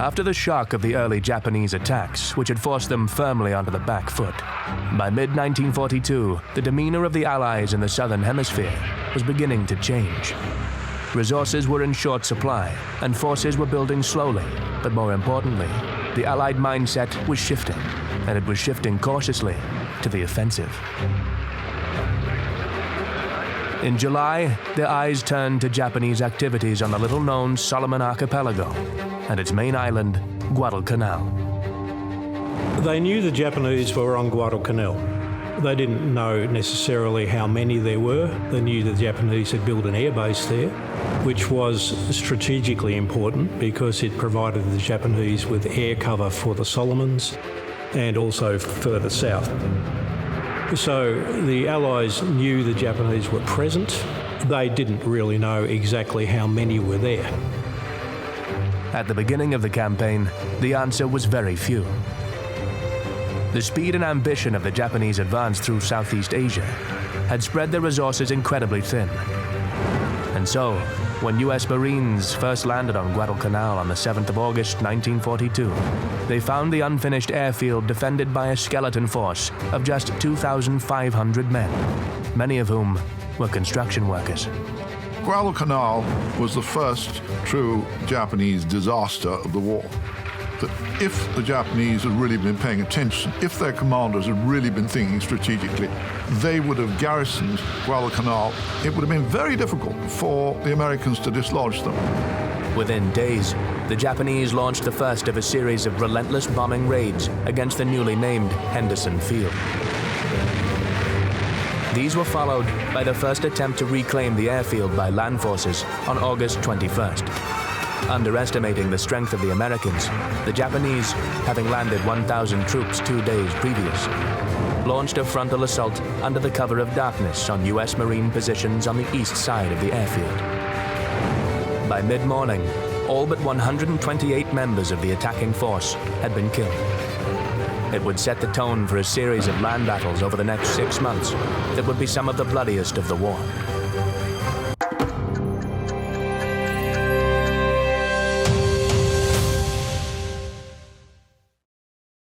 After the shock of the early Japanese attacks, which had forced them firmly onto the back foot, by mid-1942, the demeanor of the Allies in the Southern Hemisphere was beginning to change. Resources were in short supply, and forces were building slowly, but more importantly, the Allied mindset was shifting, and it was shifting cautiously to the offensive. In July, their eyes turned to Japanese activities on the little-known Solomon Archipelago and its main island, Guadalcanal. They knew the Japanese were on Guadalcanal. They didn't know necessarily how many there were. They knew the Japanese had built an airbase there, which was strategically important because it provided the Japanese with air cover for the Solomons and also further south. So the Allies knew the Japanese were present. They didn't really know exactly how many were there. At the beginning of the campaign, the answer was very few. The speed and ambition of the Japanese advance through Southeast Asia had spread their resources incredibly thin. And so, when U.S. Marines first landed on Guadalcanal on the 7th of August, 1942, they found the unfinished airfield defended by a skeleton force of just 2,500 men, many of whom were construction workers. Guadalcanal was the first true Japanese disaster of the war. That if the Japanese had really been paying attention, if their commanders had really been thinking strategically, they would have garrisoned Guadalcanal. It would have been very difficult for the Americans to dislodge them. Within days, the Japanese launched the first of a series of relentless bombing raids against the newly named Henderson Field. These were followed by the first attempt to reclaim the airfield by land forces on August 21st. Underestimating the strength of the Americans, the Japanese, having landed 1,000 troops 2 days previous, launched a frontal assault under the cover of darkness on U.S. Marine positions on the east side of the airfield. By mid-morning, all but 128 members of the attacking force had been killed. It would set the tone for a series of land battles over the next 6 months that would be some of the bloodiest of the war.